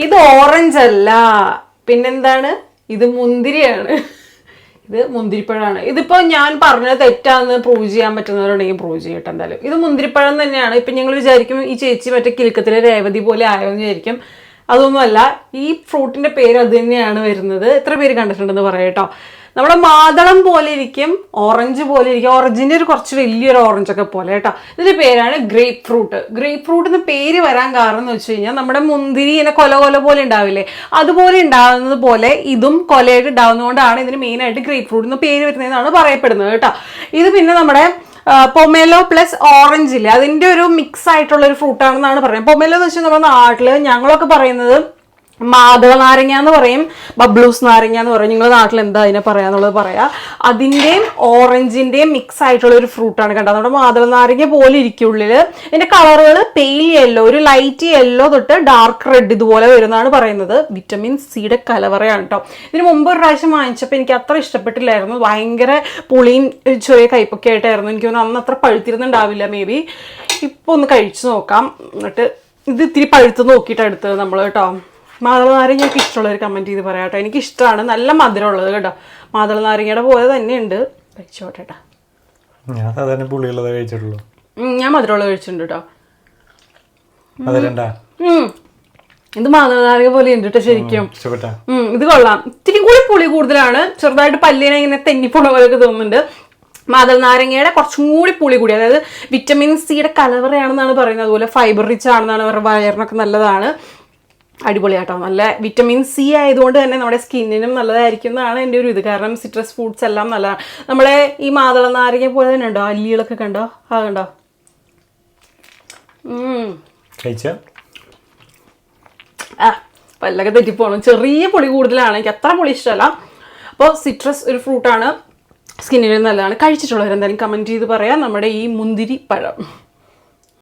ഇത് ഓറഞ്ച് അല്ല, പിന്നെന്താണ്? ഇത് മുന്തിരിയാണ്. ഇത് മുന്തിരിപ്പഴമാണ്. ഇതിപ്പോ ഞാൻ പറഞ്ഞത് തെറ്റാന്ന് പ്രൂവ് ചെയ്യാൻ പറ്റുന്നവരുണ്ടെങ്കിൽ പ്രൂവ് ചെയ്യട്ടെ. എന്തായാലും ഇത് മുന്തിരിപ്പഴം തന്നെയാണ്. ഇപ്പൊ ഞങ്ങൾ വിചാരിക്കും ഈ ചേച്ചി മറ്റേ കിലുക്കത്തിലെ രേവതി പോലെ ആയോന്ന് വിചാരിക്കും. അതൊന്നുമല്ല, ഈ ഫ്രൂട്ടിന്റെ പേര് അത് തന്നെയാണ് വരുന്നത്. എത്ര പേര് കണ്ടിട്ടുണ്ടെന്ന് പറയാട്ടോ. നമ്മുടെ മാതളം പോലെ ഇരിക്കും, ഓറഞ്ച് പോലെ ഇരിക്കും, ഓറഞ്ചിന്റെ ഒരു കുറച്ച് വലിയൊരു ഓറഞ്ച് ഒക്കെ പോലെ കേട്ടോ. ഇതിന്റെ പേരാണ് ഗ്രേപ്പ് ഫ്രൂട്ട്. ഗ്രേപ്പ് ഫ്രൂട്ട് എന്ന് പേര് വരാൻ കാരണം എന്ന് വെച്ച് കഴിഞ്ഞാൽ നമ്മുടെ മുന്തിരി ഇങ്ങനെ കൊല പോലെ ഉണ്ടാവില്ലേ, അതുപോലെ ഉണ്ടാവുന്നത് പോലെ ഇതും കൊലയായിട്ട് ഉണ്ടാവുന്നതുകൊണ്ടാണ് ഇതിന് മെയിൻ ആയിട്ട് ഗ്രേപ്പ് ഫ്രൂട്ട് എന്ന് പേര് വരുന്നതെന്നാണ് പറയപ്പെടുന്നത് കേട്ടോ. ഇത് പിന്നെ നമ്മുടെ പൊമേലോ പ്ലസ് ഓറഞ്ച് ഇല്ലേ, അതിന്റെ ഒരു മിക്സ് ആയിട്ടുള്ള ഒരു ഫ്രൂട്ടാണെന്നാണ് പറയുന്നത്. പൊമേലോ എന്ന് വെച്ചാൽ നമ്മുടെ നാട്ടില് ഞങ്ങളൊക്കെ പറയുന്നത് മാതള നാരങ്ങ എന്ന് പറയും, ബബ്ലൂസ് നാരങ്ങ എന്ന് പറയും. നിങ്ങളുടെ നാട്ടിൽ എന്താ അതിനെ പറയാന്നുള്ളത് പറയാ. അതിന്റെയും ഓറഞ്ചിന്റെയും മിക്സ് ആയിട്ടുള്ള ഒരു ഫ്രൂട്ടാണ് കണ്ടത്. നമ്മുടെ മാതള നാരങ്ങ പോലെ ഇരിക്കുള്ളില്. ഇതിന്റെ കളറുകൾ പെയിൽ യെല്ലോ, ഒരു ലൈറ്റ് യെല്ലോ തൊട്ട് ഡാർക്ക് റെഡ് ഇതുപോലെ വരുന്നതാണ് പറയുന്നത്. വിറ്റമിൻ സിയുടെ കലവറയാണ് കേട്ടോ. ഇതിന് മുമ്പ് ഒരു പ്രാവശ്യം വാങ്ങിച്ചപ്പോൾ എനിക്ക് അത്ര ഇഷ്ടപ്പെട്ടില്ലായിരുന്നു. ഭയങ്കര പുളിയും ചെറിയ കയ്പൊക്കെ ആയിട്ടായിരുന്നു. എനിക്ക് തോന്നുന്നു അന്ന് അത്ര പഴുത്തിരുന്നുണ്ടാവില്ല. മേ ബി ഇപ്പൊ ഒന്ന് കഴിച്ചു നോക്കാം. എന്നിട്ട് ഇത് ഇത്തിരി പഴുത്ത് നോക്കിയിട്ട് എടുത്തത് നമ്മൾ കേട്ടോ. മാതള നാരങ്ങയൊക്കെ ഇഷ്ടമുള്ളവർ കമൻറ്റ് ചെയ്ത് പറയാം കേട്ടോ. എനിക്കിഷ്ടമാണ്, നല്ല മധുരം ഉള്ളത് കേട്ടോ. മാതള നാരങ്ങയുടെ പോലെ തന്നെയുണ്ട്. കഴിച്ചോട്ടെ. ഞാൻ സാധാരണ പുളിയുള്ളത് കഴിച്ചിട്ടുള്ളൂ. ഞാൻ മധുരമുള്ളത് കഴിച്ചിട്ടുണ്ട് കേട്ടോ. ഇത് മാതള നാരങ്ങ പോലെ ഉണ്ട് കേട്ടോ ശരിക്കും. ഇത് കൊള്ളാം. ഇത്തിരി കൂടി പുളി കൂടുതലാണ്. ചെറുതായിട്ട് പല്ലിനെ ഇങ്ങനെ തെന്നിപ്പോണ പോലെയൊക്കെ തോന്നുന്നുണ്ട്. മാതള നാരങ്ങയുടെ കുറച്ചും കൂടി പുളി കൂടി, അതായത് വിറ്റമിൻ സിയുടെ കലവറയാണെന്നാണ് പറയുന്നത്. അതുപോലെ ഫൈബർ റിച്ച് ആണെന്നാണ് അവരുടെ വയറിനൊക്കെ നല്ലതാണ്. അടിപൊളിയാട്ടോ. നല്ല വിറ്റമിൻ സി ആയതുകൊണ്ട് തന്നെ നമ്മുടെ സ്കിന്നിനും നല്ലതായിരിക്കും എന്നാണ് എൻ്റെ ഒരു ഇത്. കാരണം സിട്രസ് ഫ്രൂട്ട്സ് എല്ലാം നല്ലതാണ്. നമ്മളെ ഈ മാതള നാരങ്ങ പോലെ തന്നെ ഉണ്ടോ അല്ലികളൊക്കെ കണ്ടോ? ആ കണ്ടോ? പല്ലൊക്കെ തെറ്റിപ്പോണം. ചെറിയ പുളി കൂടുതലാണ്, എനിക്ക് അത്ര പുളി ഇഷ്ടമല്ല. അപ്പോൾ സിട്രസ് ഒരു ഫ്രൂട്ടാണ്, സ്കിന്നിന് നല്ലതാണ്. കഴിച്ചിട്ടുള്ളവരെന്തായാലും കമൻറ്റ് ചെയ്ത് പറയാം നമ്മുടെ ഈ മുന്തിരി പഴം.